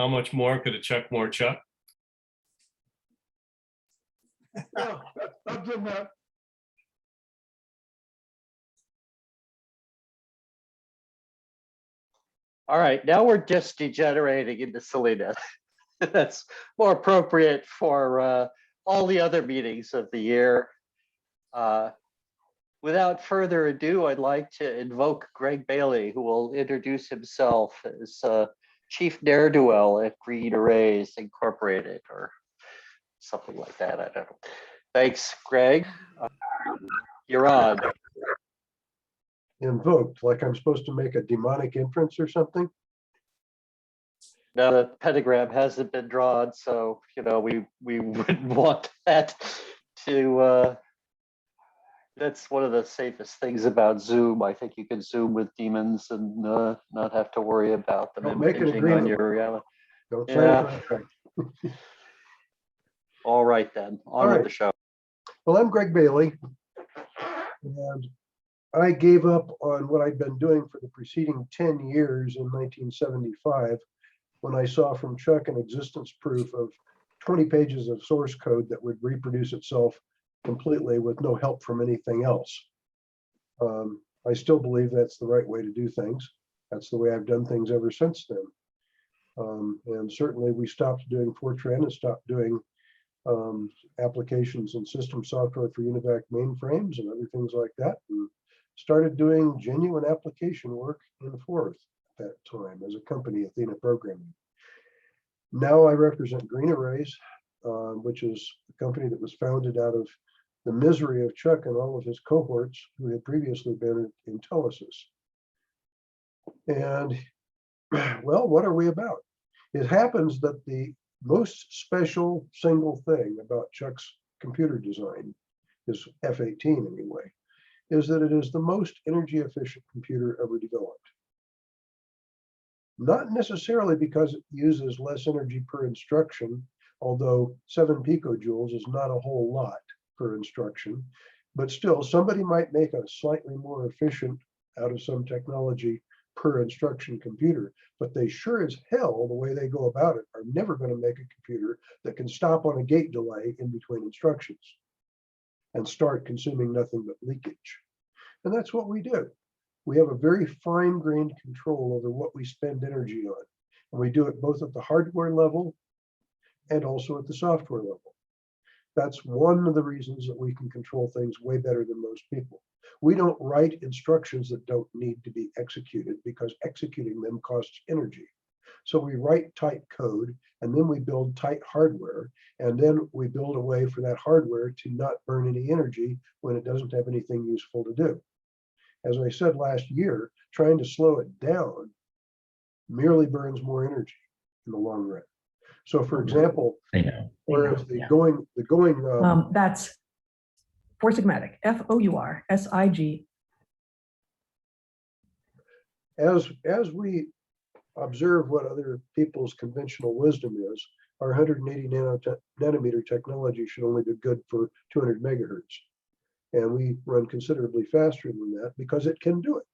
How much more could a Chuck more Chuck? Yeah, I'll give that. All right, now we're just degenerating into silliness. That's more appropriate for all the other meetings of the year. Without further ado, I'd like to invoke Greg Bailey, who will introduce himself as Chief Ne'er-do-well at GreenArrays Incorporated, or something like that. I don't know. Thanks, Greg. You're on. Invoked, like I'm supposed to make a demonic inference or something? Now the pentagram hasn't been drawn, so we wouldn't want that to. That's one of the safest things about Zoom. I think you can Zoom with demons and not have to worry about them Don't make an impinging on agreement. your reality. Don't say Yeah. it. All right then, on All with right. the show. Well, I'm Greg Bailey, and I gave up on what I'd been doing for the preceding 10 years in 1975 when I saw from Chuck an existence proof of 20 pages of source code that would reproduce itself completely with no help from anything else. I still believe that's the right way to do things. That's the way I've done things ever since then. And certainly we stopped doing Fortran and stopped doing applications and system software for UNIVAC mainframes and other things like that, and started doing genuine application work in Forth at that time as a company, Athena Programming. Now I represent GreenArrays, which is a company that was founded out of the misery of Chuck and all of his cohorts who had previously been at Intelisys. And well, what are we about? It happens that the most special single thing about Chuck's computer design, his F-18 anyway, is that it is the most energy efficient computer ever developed. Not necessarily because it uses less energy per instruction, although 7 picojoules is not a whole lot per instruction, but still somebody might make a slightly more efficient out of some technology per instruction computer, but they sure as hell, the way they go about it, are never going to make a computer that can stop on a gate delay in between instructions and start consuming nothing but leakage. And that's what we do. We have a very fine-grained control over what we spend energy on. And we do it both at the hardware level and also at the software level. That's one of the reasons that we can control things way better than most people. We don't write instructions that don't need to be executed because executing them costs energy. So we write tight code, and then we build tight hardware, and then we build a way for that hardware to not burn any energy when it doesn't have anything useful to do. As I said last year, trying to slow it down merely burns more energy in the long run. So for example, whereas that's Foursigmatic, F-O-U-R-S-I-G. As we observe what other people's conventional wisdom is, our 180 nanometer technology should only be good for 200 megahertz. And we run considerably faster than that because it can do it.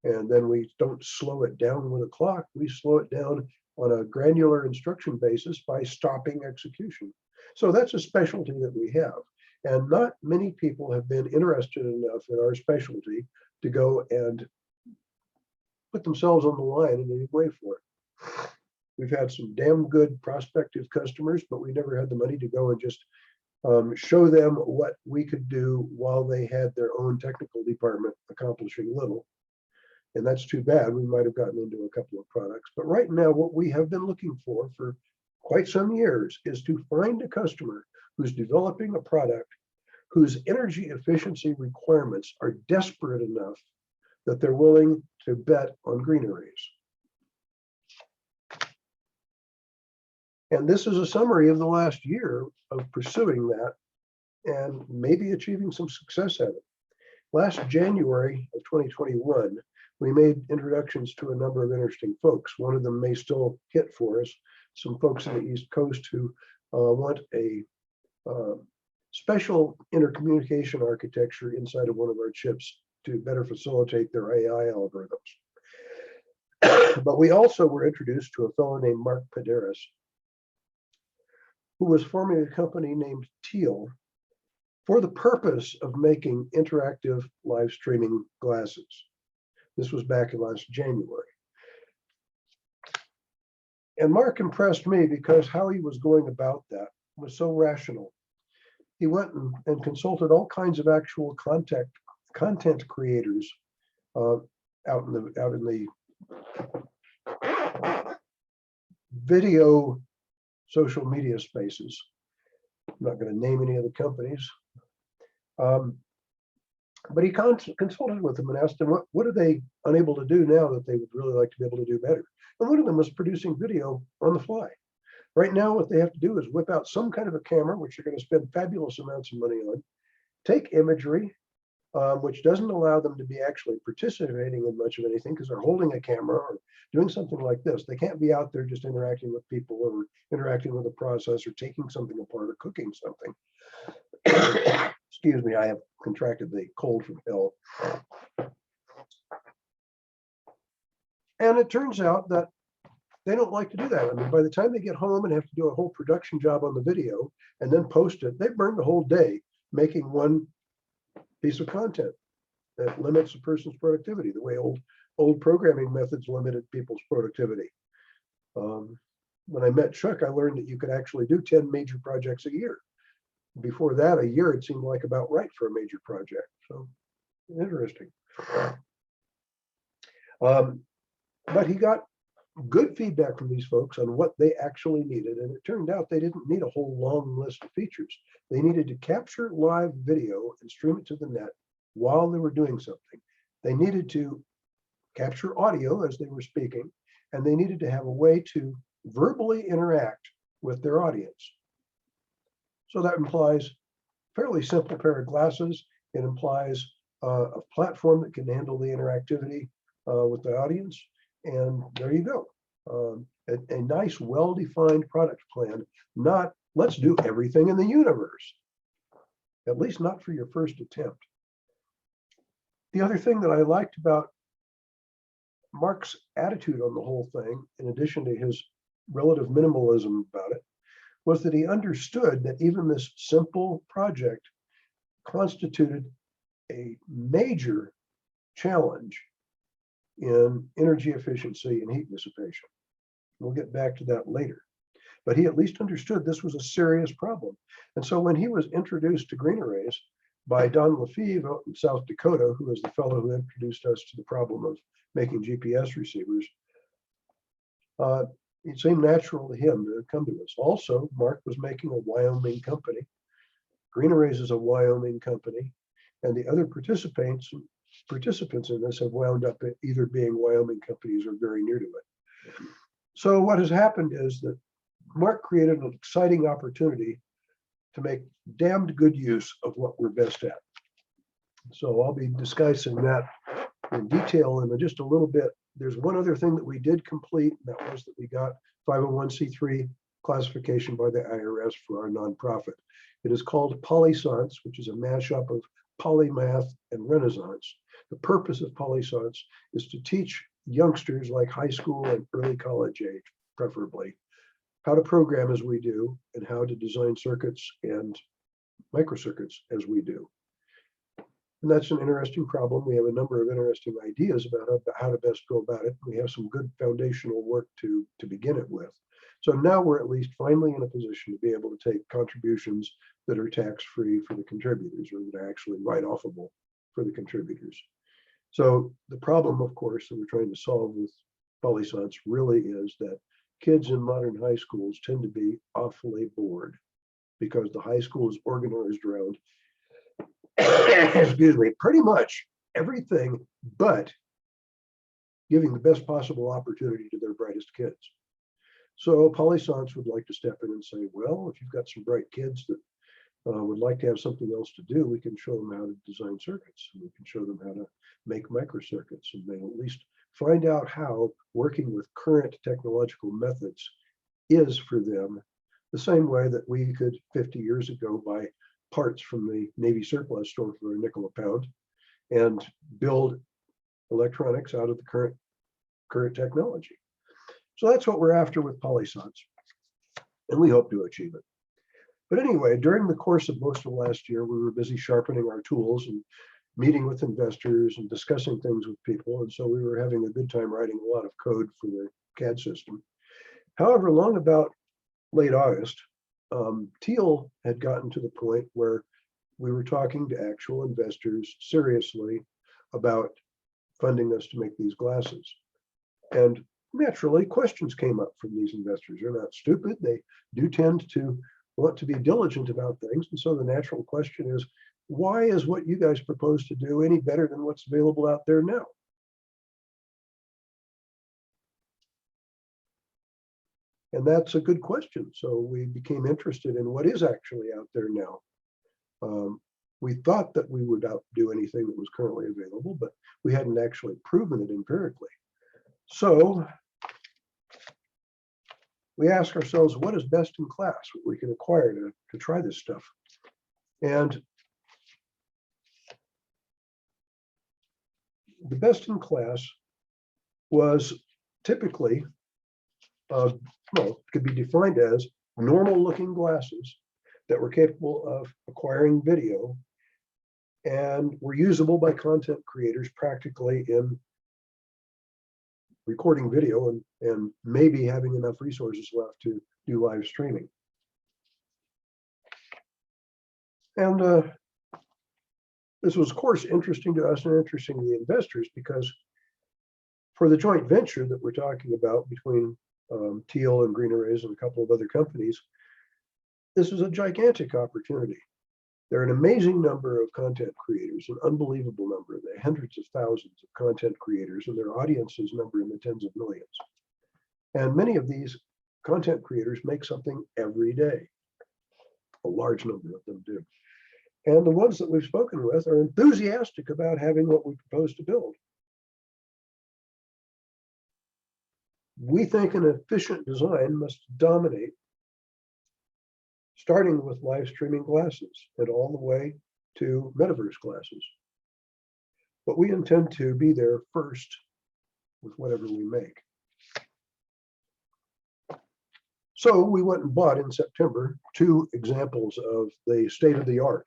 And then we don't slow it down with a clock. We slow it down on a granular instruction basis by stopping execution. So that's a specialty that we have. And not many people have been interested enough in our specialty to go and put themselves on the line in any way for it. We've had some damn good prospective customers, but we never had the money to go and just show them what we could do while they had their own technical department accomplishing little. And that's too bad. We might have gotten into a couple of products. But right now, what we have been looking for quite some years is to find a customer who's developing a product whose energy efficiency requirements are desperate enough that they're willing to bet on GreenArrays. And this is a summary of the last year of pursuing that and maybe achieving some success at it. Last January of 2021, we made introductions to a number of interesting folks. One of them may still hit for us, some folks in the East Coast who want a special intercommunication architecture inside of one of our chips to better facilitate their AI algorithms. But we also were introduced to a fellow named Mark Paderis, who was forming a company named Teal for the purpose of making interactive live streaming glasses. This was back in last January. And Mark impressed me because how he was going about that was so rational. He went and consulted all kinds of actual content creators out in the video social media spaces. I'm not going to name any of the companies. But he consulted with them and asked them, what are they unable to do now that they would really like to be able to do better? And one of them was producing video on the fly. Right now, what they have to do is whip out some kind of a camera, which they're going to spend fabulous amounts of money on, take imagery, which doesn't allow them to be actually participating in much of anything because they're holding a camera or doing something like this. They can't be out there just interacting with people or interacting with a process or taking something apart or cooking something. Excuse me, I have contracted the cold from hell. And it turns out that they don't like to do that. I mean, by the time they get home and have to do a whole production job on the video and then post it, they burn the whole day making one piece of content that limits a person's productivity, the way old programming methods limited people's productivity. When I met Chuck, I learned that you could actually do 10 major projects a year. Before that, a year, it seemed like about right for a major project. So interesting. But he got good feedback from these folks on what they actually needed. And it turned out they didn't need a whole long list of features. They needed to capture live video and stream it to the net while they were doing something. They needed to capture audio as they were speaking, and they needed to have a way to verbally interact with their audience. So that implies a fairly simple pair of glasses. It implies a platform that can handle the interactivity with the audience. And there you go. A nice, well-defined product plan, not let's do everything in the universe, at least not for your first attempt. The other thing that I liked about Mark's attitude on the whole thing, in addition to his relative minimalism about it, was that he understood that even this simple project constituted a major challenge in energy efficiency and heat dissipation. We'll get back to that later. But he at least understood this was a serious problem. And so when he was introduced to GreenArrays by Don Lefebvre out in South Dakota, who is the fellow who introduced us to the problem of making GPS receivers, it seemed natural to him to come to us. Also, Mark was making a Wyoming company. GreenArrays is a Wyoming company, and the other participants in this have wound up either being Wyoming companies or very near to it. So what has happened is that Mark created an exciting opportunity to make damned good use of what we're best at. So I'll be discussing that in detail in just a little bit. There's one other thing that we did complete, and that was that we got 501c3 classification by the IRS for our nonprofit. It is called Polyscience, which is a mashup of polymath and Renaissance. The purpose of Polyscience is to teach youngsters like high school and early college age, preferably, how to program as we do and how to design circuits and microcircuits as we do. And that's an interesting problem. We have a number of interesting ideas about how to best go about it. We have some good foundational work to begin it with. So now we're at least finally in a position to be able to take contributions that are tax-free for the contributors, or that are actually write-offable for the contributors. So the problem, of course, that we're trying to solve with Polyscience really is that kids in modern high schools tend to be awfully bored because the high school is organized around excuse me, pretty much everything but giving the best possible opportunity to their brightest kids. So Polyscience would like to step in and say, well, if you've got some bright kids that would like to have something else to do, we can show them how to design circuits, and we can show them how to make microcircuits, and they'll at least find out how working with current technological methods is for them, the same way that we could 50 years ago buy parts from the Navy surplus store for a nickel a pound and build electronics out of the current technology. So that's what we're after with polyscience, and we hope to achieve it. But anyway, during the course of most of last year, we were busy sharpening our tools and meeting with investors and discussing things with people. And so we were having a good time writing a lot of code for the CAD system. However, long about late August, Teal had gotten to the point where we were talking to actual investors seriously about funding us to make these glasses. And naturally, questions came up from these investors. They're not stupid. They do tend to want to be diligent about things. And so the natural question is, why is what you guys propose to do any better than what's available out there now? And that's a good question. So we became interested in what is actually out there now. We thought that we would outdo anything that was currently available, but we hadn't actually proven it empirically. So we ask ourselves, what is best in class, what we can acquire to try this stuff? And the best in class was typically, well, it could be defined as normal looking glasses that were capable of acquiring video and were usable by content creators practically in recording video and maybe having enough resources left to do live streaming. And this was, of course, interesting to us and interesting to the investors, because for the joint venture that we're talking about between Teal and GreenArrays and a couple of other companies, this is a gigantic opportunity. There are an amazing number of content creators, an unbelievable number. There are hundreds of thousands of content creators, and their audiences number in the tens of millions. And many of these content creators make something every day. A large number of them do. And the ones that we've spoken with are enthusiastic about having what we propose to build. We think an efficient design must dominate, starting with live streaming glasses and all the way to Metaverse glasses. But we intend to be there first with whatever we make. So we went and bought in September 2 examples of the state of the art.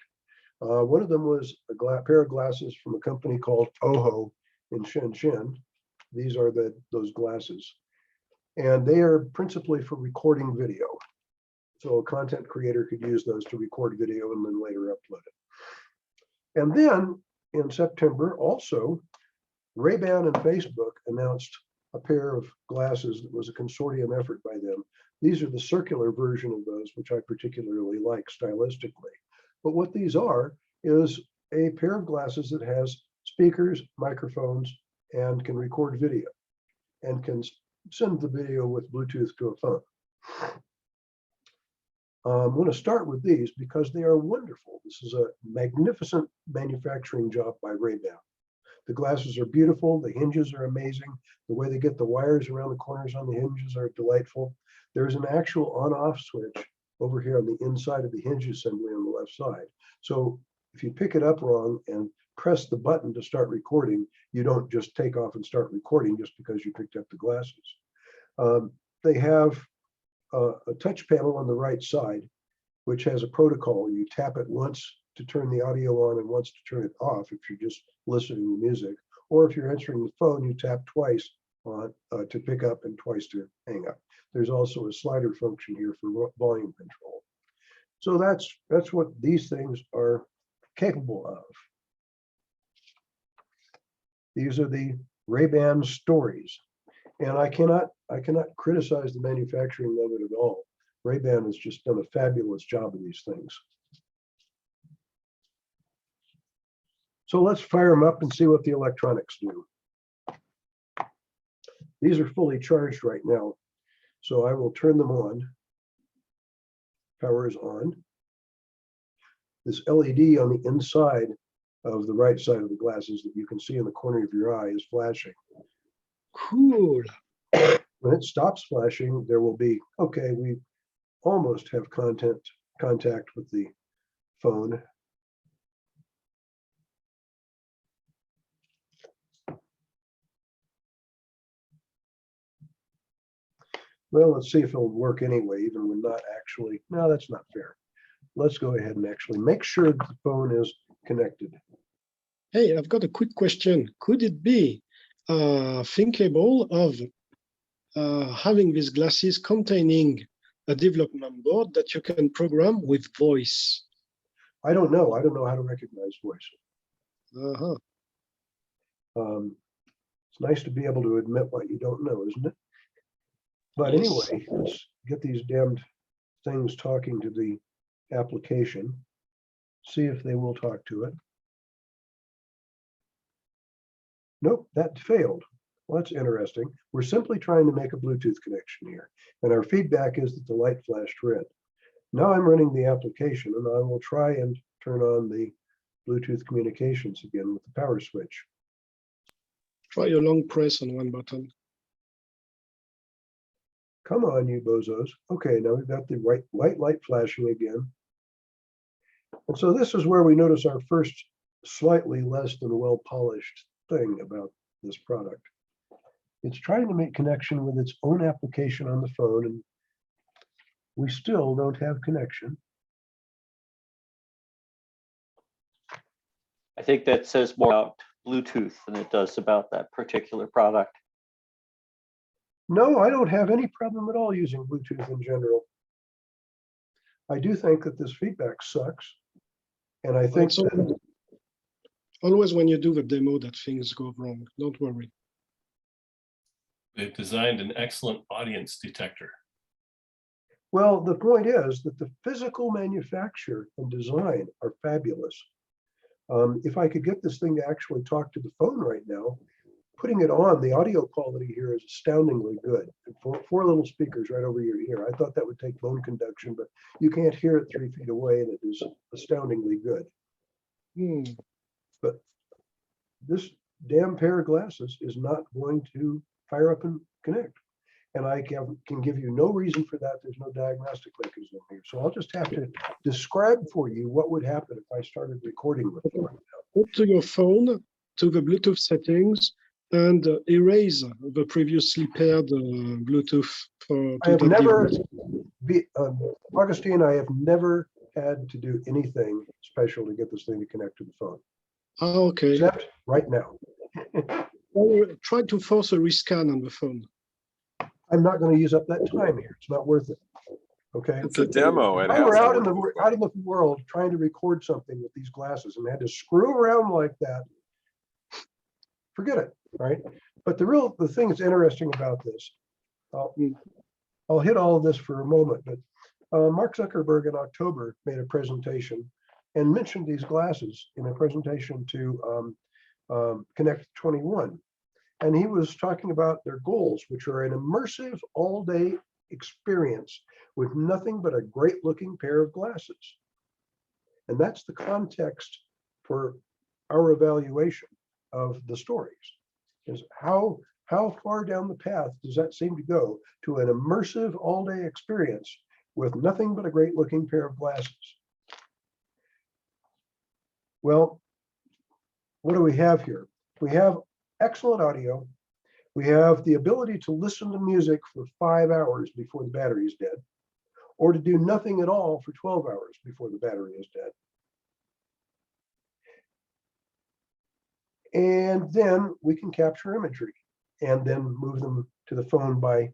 One of them was a pair of glasses from a company called Oho in Shenzhen. These are those glasses. And they are principally for recording video. So a content creator could use those to record video and then later upload it. And then in September, also, Ray-Ban and Facebook announced a pair of glasses that was a consortium effort by them. These are the circular version of those, which I particularly like stylistically. But what these are is a pair of glasses that has speakers, microphones, and can record video and can send the video with Bluetooth to a phone. I'm going to start with these because they are wonderful. This is a magnificent manufacturing job by Ray-Ban. The glasses are beautiful. The hinges are amazing. The way they get the wires around the corners on the hinges are delightful. There's an actual on-off switch over here on the inside of the hinge assembly on the left side. So if you pick it up wrong and press the button to start recording, you don't just take off and start recording just because you picked up the glasses. They have a touch panel on the right side, which has a protocol. You tap it once to turn the audio on and once to turn it off if you're just listening to music. Or if you're answering the phone, you tap twice on to pick up and twice to hang up. There's also a slider function here for volume control. So that's what these things are capable of. These are the Ray-Ban stories. And I cannot criticize the manufacturing of it at all. Ray-Ban has just done a fabulous job of these things. So let's fire them up and see what the electronics do. These are fully charged right now. So I will turn them on. Power is on. This LED on the inside of the right side of the glasses that you can see in the corner of your eye is flashing. Cool. When it stops flashing, there will be, okay, we almost have contact with the phone. Well, let's see if it'll work anyway, even when not actually. No, that's not fair. Let's go ahead and actually make sure that the phone is connected. Hey, I've got a quick question. Could it be thinkable of having these glasses containing a development board that you can program with voice? I don't know. I don't know how to recognize voice. Uh-huh. It's nice to be able to admit what you don't know, isn't it? But Yes. anyway, let's get these damned things talking to the application. See if they will talk to it. Nope, that failed. Well, that's interesting. We're simply trying to make a Bluetooth connection here, and our feedback is that the light flashed red. Now I'm running the application, and I will try and turn on the Bluetooth communications again with the power switch. Try a long press on one button. Come on, you bozos. Okay, now we've got the white light flashing again. And so this is where we notice our first slightly less than well-polished thing about this product. It's trying to make connection with its own application on the phone, and we still don't have connection. I think that says more about Bluetooth than it does about that particular product. No, I don't have any problem at all using Bluetooth in general. I do think that this feedback sucks. And I think It's always when you do the demo that things go wrong. Don't worry. They've designed an excellent audience detector. well, the point is that the physical manufacture and design are fabulous. If I could get this thing to actually talk to the phone right now, putting it on, the audio quality here is astoundingly good. Four little speakers right over your ear. I thought that would take bone conduction, but you can't hear it 3 feet away, and it is astoundingly good. But this damn pair of glasses is not going to fire up and connect. And I can give you no reason for that. There's no diagnostic mechanism here. So I'll just have to describe for you what would happen if I started recording with you right now. Go to your phone, to the Bluetooth settings, and erase the previously paired Bluetooth for I have the never, device. Augustine, I have never had to do anything special to get this thing to connect to the phone, Okay. except right now. Well, try to force a rescan on the phone. I'm not going to use up that time here. It's not worth it. Okay. It's a demo. It If I has were to out in work. the world trying to record something with these glasses and had to screw around like that, forget it, right? But the thing that's interesting about this, I'll hit all of this for a moment, but Mark Zuckerberg in October made a presentation and mentioned these glasses in a presentation to Connect 21. And he was talking about their goals, which are an immersive all-day experience with nothing but a great-looking pair of glasses. And that's the context for our evaluation of the stories, is how far down the path does that seem to go to an immersive all-day experience with nothing but a great-looking pair of glasses? Well, what do we have here? We have excellent audio. We have the ability to listen to music for 5 hours before the battery is dead, or to do nothing at all for 12 hours before the battery is dead. And then we can capture imagery and then move them to the phone by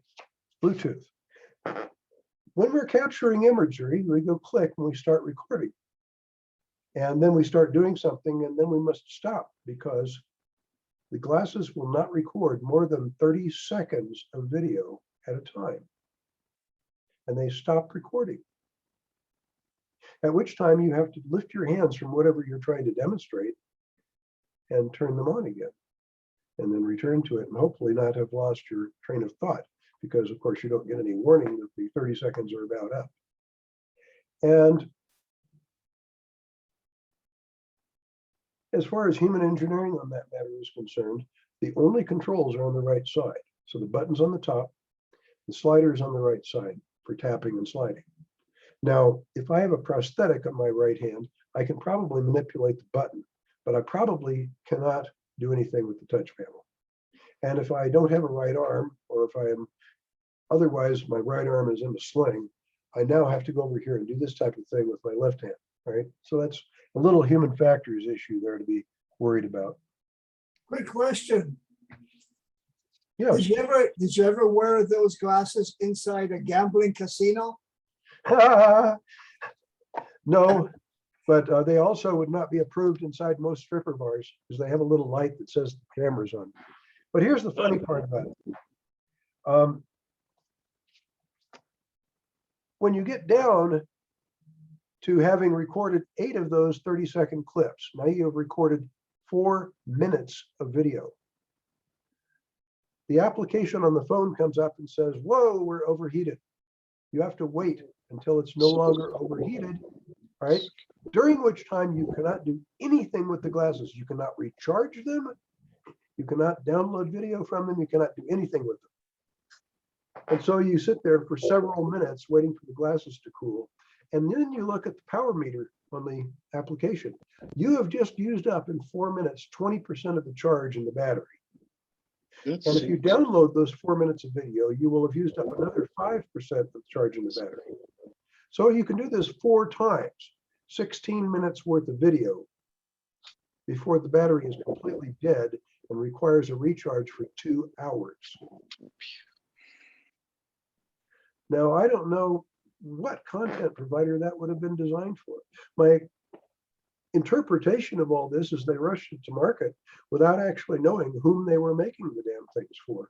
Bluetooth. When we're capturing imagery, we go click and we start recording. And then we start doing something, and then we must stop because the glasses will not record more than 30 seconds of video at a time. And they stop recording. At which time you have to lift your hands from whatever you're trying to demonstrate and turn them on again, and then return to it and hopefully not have lost your train of thought, because of course you don't get any warning that the 30 seconds are about up. And as far as human engineering on that matter is concerned, the only controls are on the right side. So the button's on the top, the slider's on the right side for tapping and sliding. Now, if I have a prosthetic on my right hand, I can probably manipulate the button, but I probably cannot do anything with the touch panel. And if I don't have a right arm, or if I am Otherwise, my right arm is in a sling. I now have to go over here and do this type of thing with my left hand, right? So that's a little human factors issue there to be worried about. Quick question. Yeah. Did you ever wear those glasses inside a gambling casino? No, but they also would not be approved inside most stripper bars because they have a little light that says the camera's on. But here's the funny part about it. When you get down to having recorded 8 of those 30-second clips, now you have recorded 4 minutes of video. The application on the phone comes up and says, whoa, we're overheated. You have to wait until it's no longer overheated, right? During which time you cannot do anything with the glasses. You cannot recharge them. You cannot download video from them. You cannot do anything with them. And so you sit there for several minutes waiting for the glasses to cool. And then you look at the power meter on the application. You have just used up in 4 minutes, 20% of the charge in the battery. And if you download those 4 minutes of video, you will have used up another 5% of the charge in the battery. So you can do this 4 times, 16 minutes worth of video before the battery is completely dead and requires a recharge for 2 hours. Now, I don't know what content provider that would have been designed for. My interpretation of all this is they rushed it to market without actually knowing whom they were making the damn things for.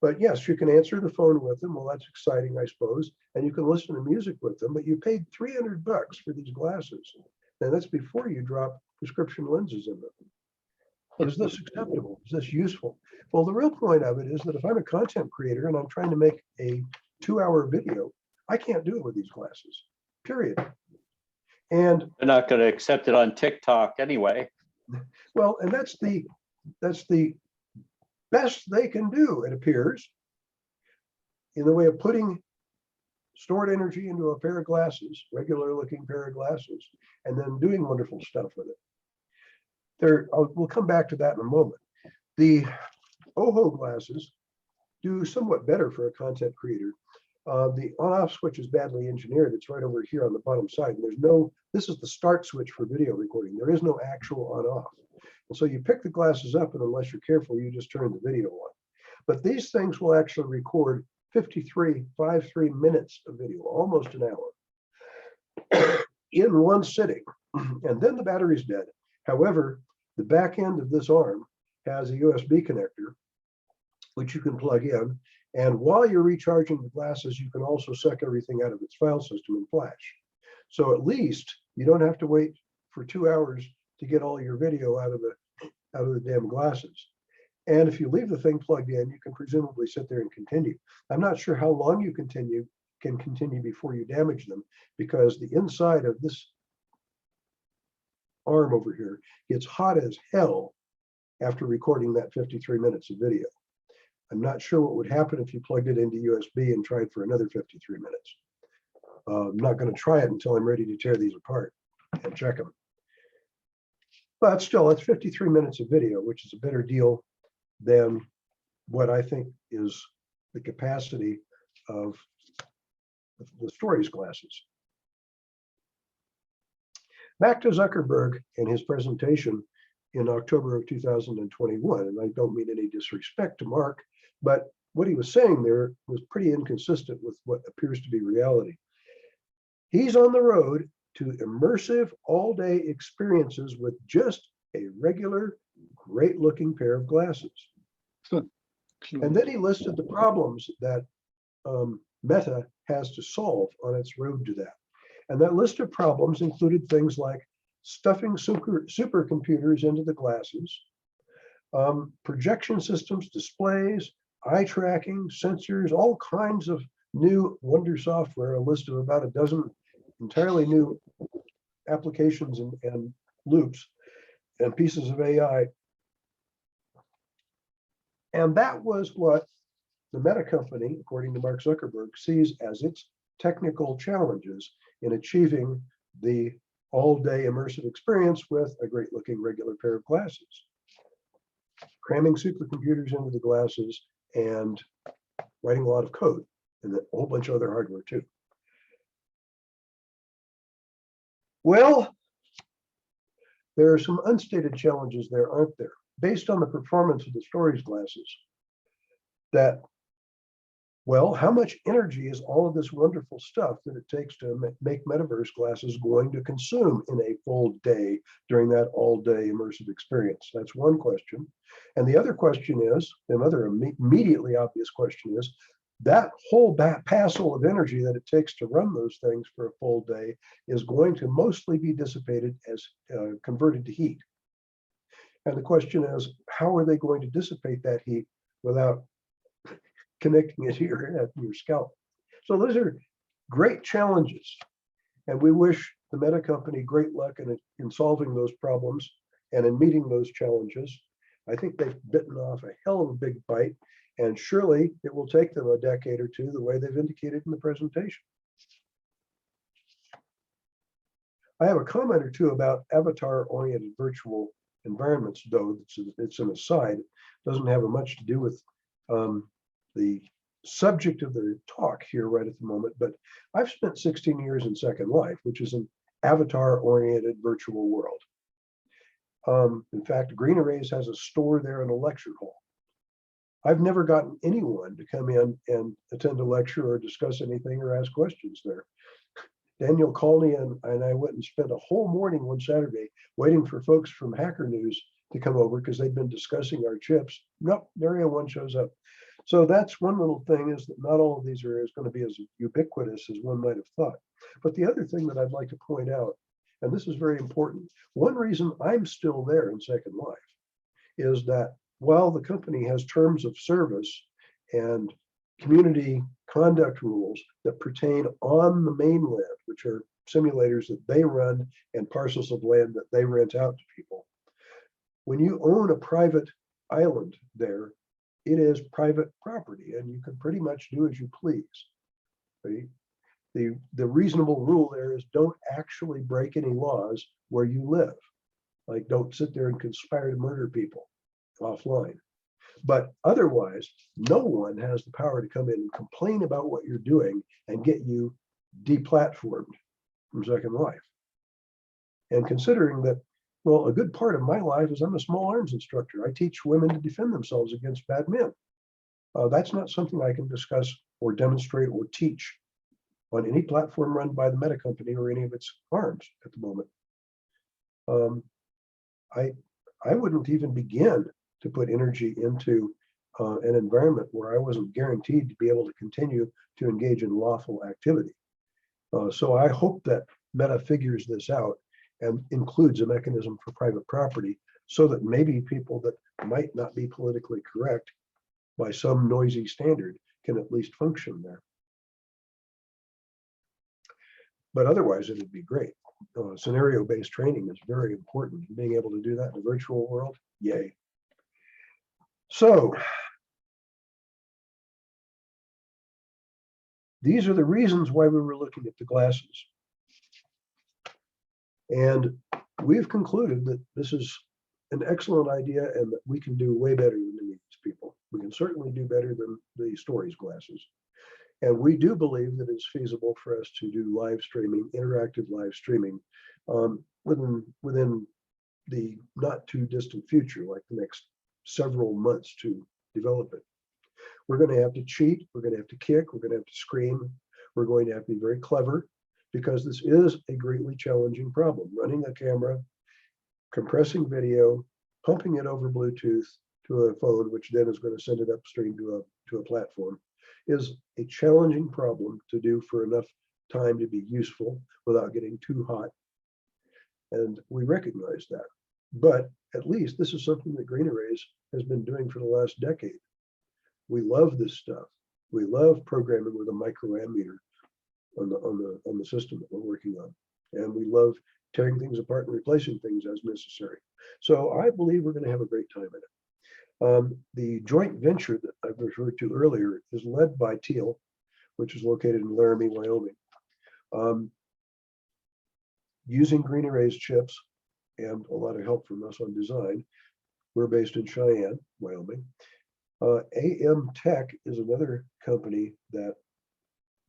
But yes, you can answer the phone with them. Well, that's exciting, I suppose. And you can listen to music with them, but you paid $300 for these glasses. And that's before you drop prescription lenses in them. Is this acceptable? Is this useful? Well, the real point of it is that if I'm a content creator and I'm trying to make a 2-hour video, I can't do it with these glasses, period. And They're not going to accept it on TikTok anyway. well, and that's the best they can do, it appears, in the way of putting stored energy into a pair of glasses, regular looking pair of glasses, and then doing wonderful stuff with it. We'll come back to that in a moment. The OHO glasses do somewhat better for a content creator. The on-off switch is badly engineered. It's right over here on the bottom side. And this is the start switch for video recording. There is no actual on-off. And so you pick the glasses up, and unless you're careful, you just turn the video on. But these things will actually record 53 minutes of video, almost an hour, in one sitting. And then the battery's dead. However, the back end of this arm has a USB connector, which you can plug in. And while you're recharging the glasses, you can also suck everything out of its file system in Flash. So at least you don't have to wait for 2 hours to get all your video out of the damn glasses. And if you leave the thing plugged in, you can presumably sit there and continue. I'm not sure how long you can continue before you damage them, because the inside of this arm over here gets hot as hell after recording that 53 minutes of video. I'm not sure what would happen if you plugged it into USB and tried for another 53 minutes. I'm not going to try it until I'm ready to tear these apart and check them. But still, it's 53 minutes of video, which is a better deal than what I think is the capacity of the Stories glasses. Back to Zuckerberg and his presentation in October of 2021, and I don't mean any disrespect to Mark, but what he was saying there was pretty inconsistent with what appears to be reality. He's on the road to immersive all-day experiences with just a regular, great-looking pair of glasses. And then he listed the problems that Meta has to solve on its road to that. And that list of problems included things like stuffing supercomputers into the glasses, projection systems, displays, eye tracking, sensors, all kinds of new wonder software, a list of about a dozen entirely new applications and loops and pieces of AI. And that was what the Meta company, according to Mark Zuckerberg, sees as its technical challenges in achieving the all-day immersive experience with a great-looking regular pair of glasses. Cramming supercomputers into the glasses and writing a lot of code and a whole bunch of other hardware too. Well, there are some unstated challenges there, aren't there? Based on the performance of the storage glasses, that, well, how much energy is all of this wonderful stuff that it takes to make Metaverse glasses going to consume in a full day during that all-day immersive experience? That's one question. And the other question is, another immediately obvious question is, that whole passel of energy that it takes to run those things for a full day is going to mostly be dissipated as converted to heat. And the question is, how are they going to dissipate that heat without connecting it to your scalp? So those are great challenges. And we wish the Meta company great luck in solving those problems and in meeting those challenges. I think they've bitten off a hell of a big bite, and surely it will take them a decade or two, the way they've indicated in the presentation. I have a comment or two about avatar-oriented virtual environments, though it's an aside. It doesn't have much to do with the subject of the talk here right at the moment, but I've spent 16 years in Second Life, which is an avatar-oriented virtual world. In fact, GreenArrays has a store there and a lecture hall. I've never gotten anyone to come in and attend a lecture or discuss anything or ask questions there. Daniel Colney and I went and spent a whole morning one Saturday waiting for folks from Hacker News to come over because they'd been discussing our chips. Nope, area one shows up. So that's one little thing, is that not all of these areas going to be as ubiquitous as one might have thought. But the other thing that I'd like to point out, and this is very important, one reason I'm still there in Second Life is that while the company has terms of service and community conduct rules that pertain on the mainland, which are simulators that they run and parcels of land that they rent out to people, when you own a private island there, it is private property and you can pretty much do as you please. Right? The reasonable rule there is don't actually break any laws where you live. Like, don't sit there and conspire to murder people offline. But otherwise, no one has the power to come in and complain about what you're doing and get you deplatformed from Second Life. And considering that, well, a good part of my life is I'm a small arms instructor. I teach women to defend themselves against bad men. That's not something I can discuss or demonstrate or teach on any platform run by the Meta company or any of its arms at the moment. I wouldn't even begin to put energy into an environment where I wasn't guaranteed to be able to continue to engage in lawful activity. So I hope that Meta figures this out and includes a mechanism for private property so that maybe people that might not be politically correct by some noisy standard can at least function there. But otherwise, it'd be great. Scenario-based training is very important. Being able to do that in a virtual world, yay. So these are the reasons why we were looking at the glasses. And we've concluded that this is an excellent idea and that we can do way better than these people. We can certainly do better than the Stories glasses. And we do believe that it's feasible for us to do live streaming, interactive live streaming within the not too distant future, like the next several months to develop it. We're going to have to cheat, we're going to have to kick, we're going to have to scream, we're going to have to be very clever, because this is a greatly challenging problem. Running a camera, compressing video, pumping it over Bluetooth to a phone, which then is going to send it upstream to a platform, is a challenging problem to do for enough time to be useful without getting too hot. And we recognize that. But at least this is something that GreenArrays has been doing for the last decade. We love this stuff. We love programming with a microammeter on the system that we're working on. And we love tearing things apart and replacing things as necessary. So I believe we're going to have a great time in it. The joint venture that I referred to earlier is led by Teal, which is located in Laramie, Wyoming. Using GreenArrays chips and a lot of help from us on design. We're based in Cheyenne, Wyoming. AM Tech is another company that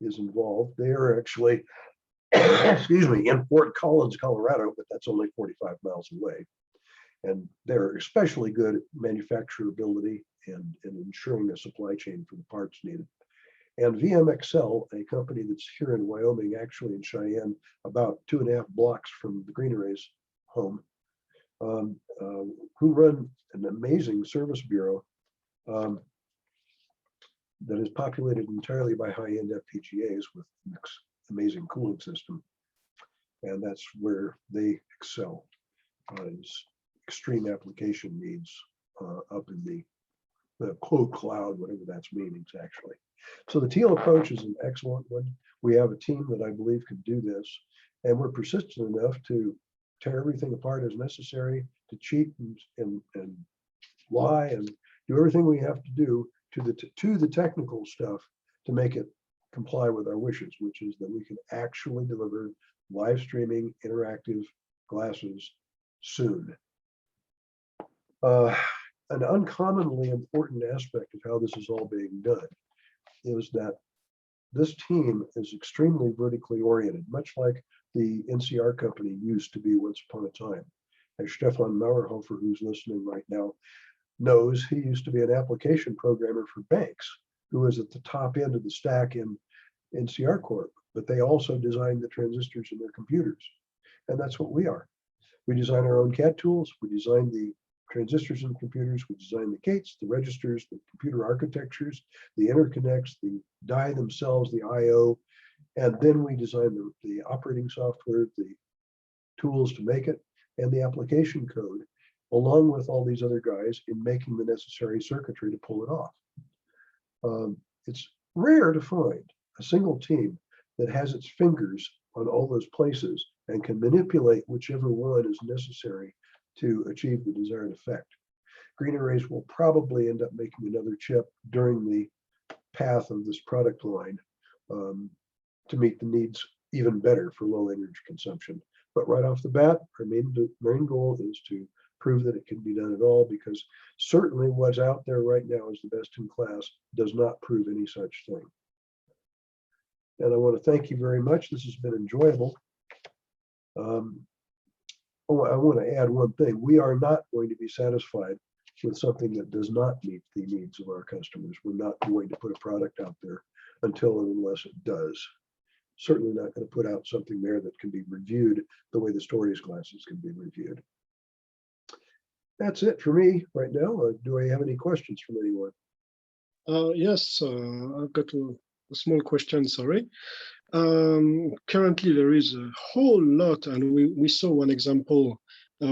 is involved. They are actually, excuse me, in Fort Collins, Colorado, but that's only 45 miles away. And they're especially good at manufacturability and ensuring a supply chain for the parts needed. And VMXL, a company that's here in Wyoming, actually in Cheyenne, about 2.5 blocks from the GreenArrays home, who run an amazing service bureau that is populated entirely by high-end FPGAs with an amazing cooling system. And that's where they excel, is extreme application needs up in the quote cloud, whatever that's meaning actually. So the Teal approach is an excellent one. We have a team that I believe can do this, and we're persistent enough to tear everything apart as necessary, to cheat and lie and do everything we have to do to the technical stuff to make it comply with our wishes, which is that we can actually deliver live streaming interactive glasses soon. An uncommonly important aspect of how this is all being done is that this team is extremely vertically oriented, much like the NCR company used to be once upon a time. As Stefan Mauerhofer, who's listening right now, knows, he used to be an application programmer for banks, who was at the top end of the stack in NCR Corp, but they also designed the transistors in their computers. And that's what we are. We design our own CAD tools, we design the transistors in computers, we design the gates, the registers, the computer architectures, the interconnects, the die themselves, the IO, and then we design the operating software, the tools to make it, and the application code, along with all these other guys in making the necessary circuitry to pull it off. It's rare to find a single team that has its fingers on all those places and can manipulate whichever one is necessary to achieve the desired effect. GreenArrays will probably end up making another chip during the path of this product line to meet the needs even better for low energy consumption. But right off the bat, our main goal is to prove that it can be done at all, because certainly what's out there right now is the best in class does not prove any such thing. And I want to thank you very much. This has been enjoyable. I want to add one thing. We are not going to be satisfied with something that does not meet the needs of our customers. We're not going to put a product out there until and unless it does. Certainly not going to put out something there that can be reviewed the way the Stories glasses can be reviewed. That's it for me right now. Do I have any questions from anyone? Yes, I've got a small question, sorry. Currently, there is a whole lot, and we saw one example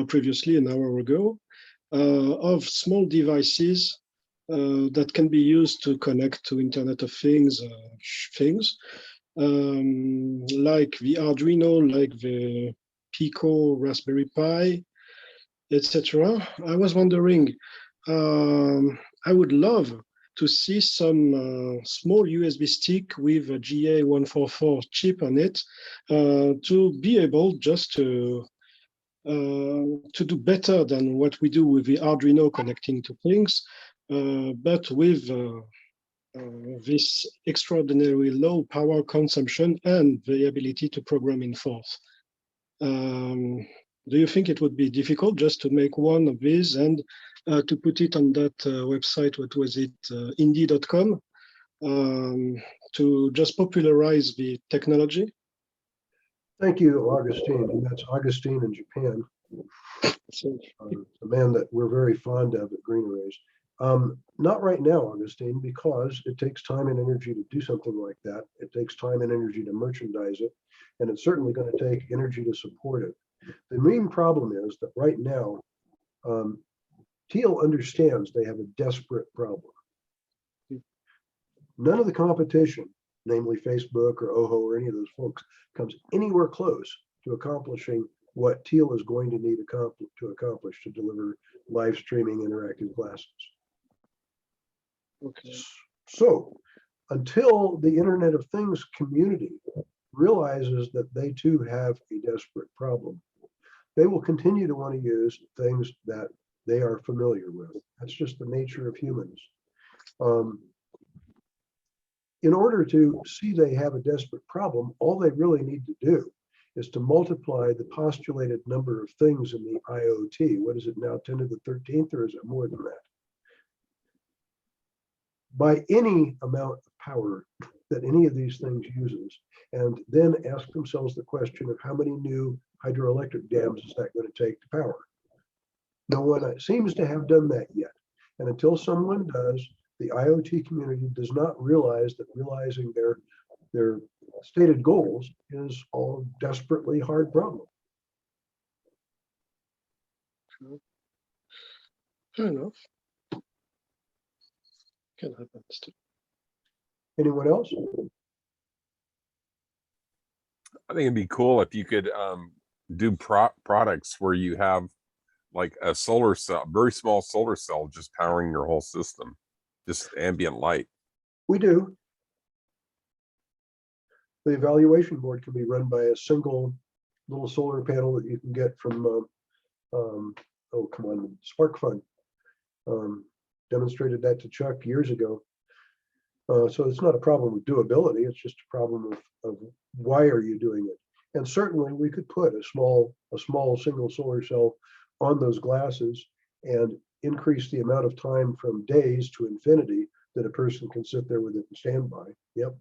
previously an hour ago, of small devices that can be used to connect to Internet of Things, like the Arduino, like the Pico Raspberry Pi, etc. I was wondering, I would love to see some small USB stick with a GA144 chip on it to be able just to do better than what we do with the Arduino connecting to things, but with this extraordinarily low power consumption and the ability to program in forth. Do you think it would be difficult just to make one of these and to put it on that website, what was it, indie.com, to just popularize the technology? Thank you, Augustine. And that's Augustine in Japan, a man that we're very fond of at GreenArrays. Not right now, Augustine, because it takes time and energy to do something like that. It takes time and energy to merchandise it, and it's certainly going to take energy to support it. The main problem is that right now, Teal understands they have a desperate problem. None of the competition, namely Facebook or OHO or any of those folks, comes anywhere close to accomplishing what Teal is going to need to accomplish to deliver live streaming interactive glasses. Okay. So until the Internet of Things community realizes that they too have a desperate problem, they will continue to want to use things that they are familiar with. That's just the nature of humans. In order to see they have a desperate problem, all they really need to do is to multiply the postulated number of things in the IoT. What is it now, 10 to the 13th, or is it more than that? By any amount of power that any of these things uses, and then ask themselves the question of how many new hydroelectric dams is that going to take to power? No one seems to have done that yet. And until someone does, the IoT community does not realize that realizing their stated goals is a desperately hard problem. Fair enough. Can happen still. Anyone else? I think it'd be cool if you could do products where you have like a solar cell, very small solar cell, just powering your whole system, just ambient light. We do. The evaluation board can be run by a single little solar panel that you can get from, oh, come on, Spark Fund. Demonstrated that to Chuck years ago. So it's not a problem with doability, it's just a problem of why are you doing it? And certainly we could put a small single solar cell on those glasses and increase the amount of time from days to infinity that a person can sit there with it and stand by. Yep.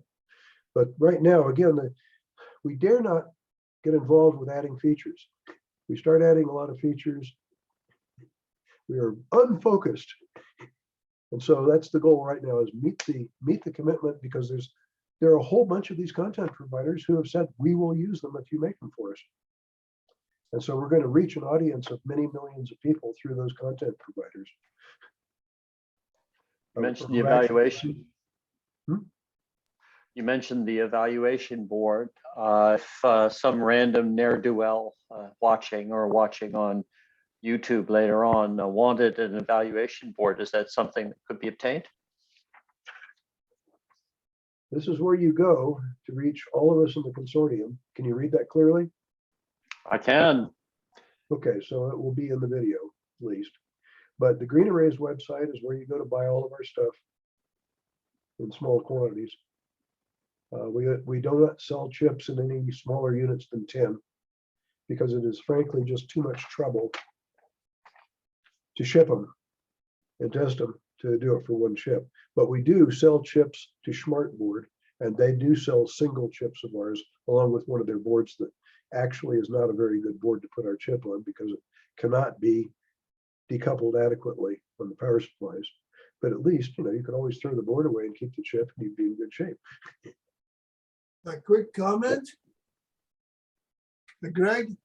But right now, again, we dare not get involved with adding features. We start adding a lot of features, we are unfocused. And so that's the goal right now, is meet the commitment, because there are a whole bunch of these content providers who have said, we will use them if you make them for us. And so we're going to reach an audience of many millions of people through those content providers. You mentioned the evaluation. You mentioned the evaluation board. If some random ne'er-do-well watching on YouTube later on wanted an evaluation board, is that something that could be obtained? This is where you go to reach all of us in the consortium. Can you read that clearly? I can. Okay, so it will be in the video at least. But the GreenArrays website is where you go to buy all of our stuff in small quantities. We do not sell chips in any smaller units than 10, because it is frankly just too much trouble to ship them and test them to do it for one chip. But we do sell chips to Smartboard, and they do sell single chips of ours, along with one of their boards that actually is not a very good board to put our chip on, because it cannot be decoupled adequately from the power supplies. But at least, you could always throw the board away and keep the chip, and you'd be in good shape. A quick comment. Greg,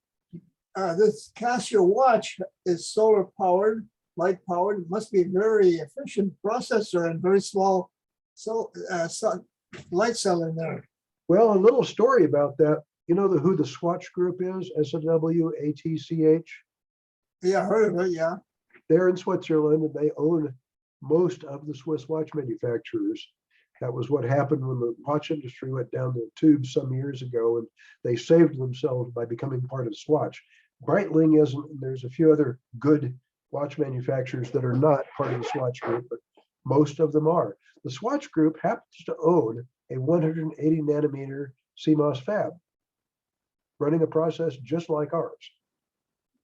this Casio watch is solar powered, light powered. It must be a very efficient processor and very small light cell in there. Well, a little story about that. You know who the Swatch Group is? SWATCH? Yeah, I heard of it, yeah. They're in Switzerland, and they own most of the Swiss watch manufacturers. That was what happened when the watch industry went down the tubes some years ago, and they saved themselves by becoming part of Swatch. Breitling isn't, and there's a few other good watch manufacturers that are not part of the Swatch Group, but most of them are. The Swatch Group happens to own a 180 nanometer CMOS fab, running a process just like ours.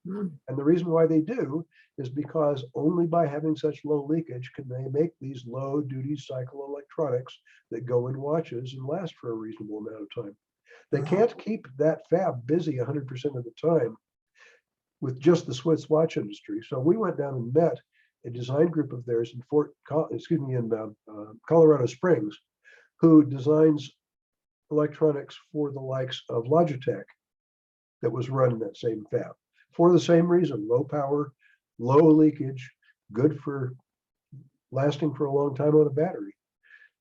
And the reason why they do is because only by having such low leakage can they make these low duty cycle electronics that go in watches and last for a reasonable amount of time. They can't keep that fab busy 100% of the time with just the Swiss watch industry. So we went down and met a design group of theirs in Colorado Springs, who designs electronics for the likes of Logitech that was run in that same fab. For the same reason, low power, low leakage, good for lasting for a long time on a battery.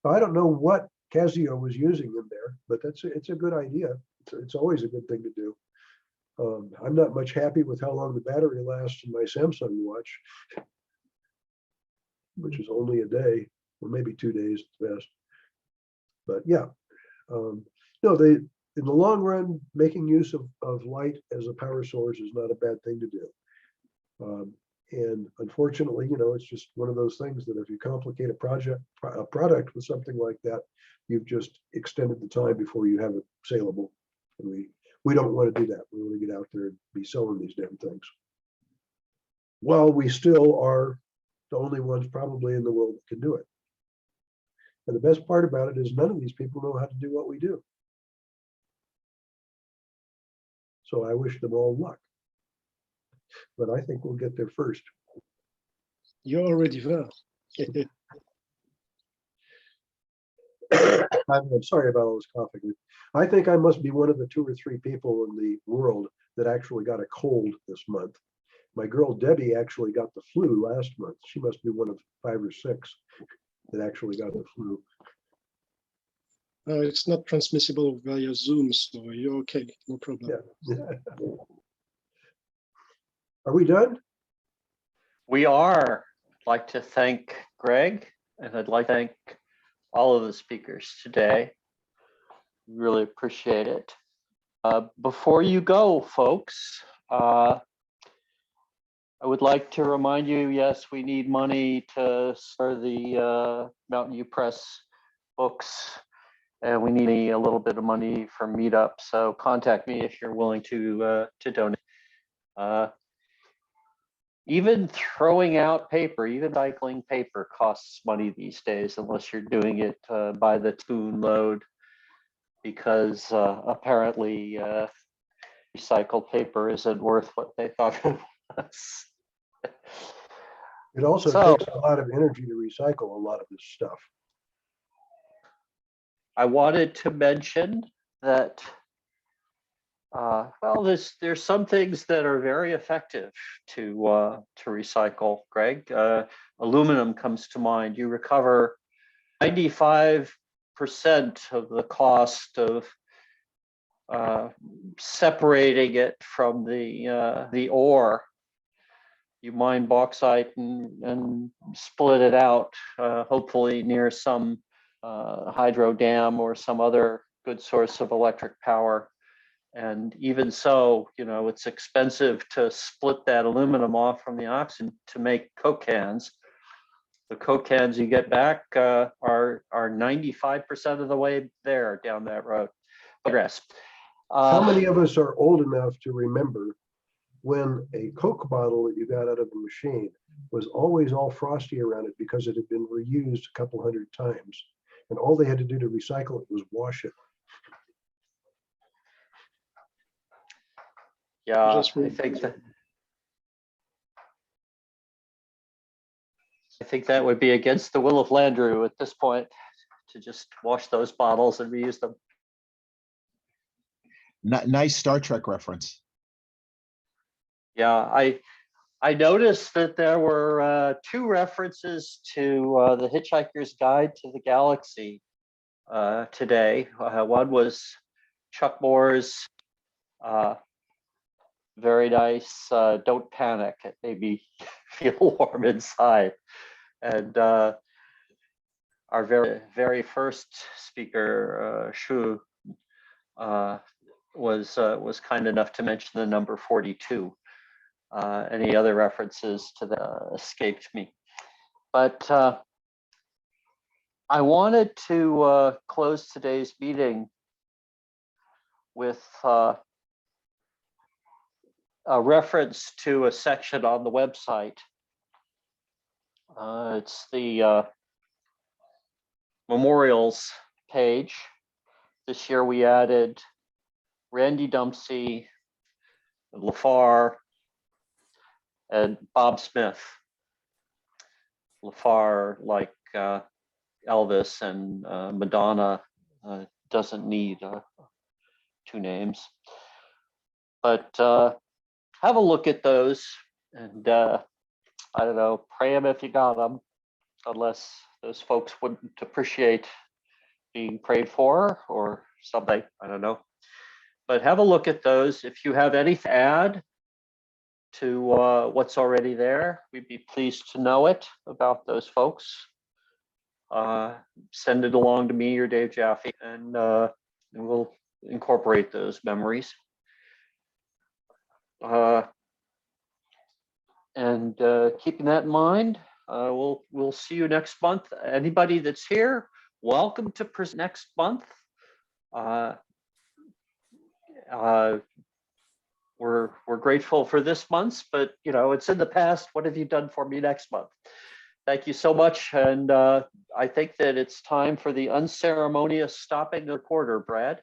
I don't know what Casio was using in there, but it's a good idea. It's always a good thing to do. I'm not much happy with how long the battery lasts in my Samsung watch, which is only a day, or maybe 2 days at best. But yeah, no, in the long run, making use of light as a power source is not a bad thing to do. And unfortunately, it's just one of those things that if you complicate a product with something like that, you've just extended the time before you have it saleable. And we don't want to do that. We want to get out there and be selling these damn things. While we still are the only ones probably in the world that can do it. And the best part about it is none of these people know how to do what we do. So I wish them all luck. But I think we'll get there first. You're already there. I'm sorry about all this coughing. I think I must be one of the 2 or 3 people in the world that actually got a cold this month. My girl Debbie actually got the flu last month. She must be one of 5 or 6 that actually got the flu. It's not transmissible via Zoom, so you're okay, no problem. Yeah. Are we done? We are. I'd like to thank Greg, and I'd like to thank all of the speakers today. Really appreciate it. Before you go, folks, I would like to remind you, yes, we need money to start the Mountain View Press books, and we need a little bit of money for Meetup. So contact me if you're willing to donate. Even throwing out paper, even recycling paper costs money these days, unless you're doing it by the spoon load, because apparently recycled paper isn't worth what they thought it was. It also takes a lot of energy to recycle a lot of this stuff. I wanted to mention that, well, there's some things that are very effective to recycle, Greg. Aluminum comes to mind. You recover 95% of the cost of separating it from the ore. You mine bauxite and split it out, hopefully near some hydro dam or some other good source of electric power. And even so, it's expensive to split that aluminum off from the oxygen to make Coke cans. The Coke cans you get back are 95% of the way there down that road. Progress. How many of us are old enough to remember when a Coke bottle that you got out of the machine was always all frosty around it because it had been reused a couple hundred times, and all they had to do to recycle it was wash it? Yeah, I think that would be against the will of Landrew at this point to just wash those bottles and reuse them. Nice Star Trek reference. Yeah, I noticed that there were 2 references to the Hitchhiker's Guide to the Galaxy today. One was Chuck Moore's very nice "Don't Panic, it made me feel warm inside." And our very first speaker, Shu, was kind enough to mention the number 42. Any other references to that escaped me. But I wanted to close today's meeting with a reference to a section on the website. It's the memorials page. This year we added Randy Dempsey, LaFar, and Bob Smith. LaFar, like Elvis and Madonna, doesn't need 2 names. But have a look at those, and I don't know, pray them if you got them, unless those folks wouldn't appreciate being prayed for or something, I don't know. But have a look at those. If you have anything to add to what's already there, we'd be pleased to know it about those folks. Send it along to me or Dave Jaffe, and we'll incorporate those memories. And keeping that in mind, we'll see you next month. Anybody that's here, welcome to next month. We're grateful for this month's, but it's in the past. What have you done for me next month? Thank you so much. And I think that it's time for the unceremonious stopping of the quarter, Brad.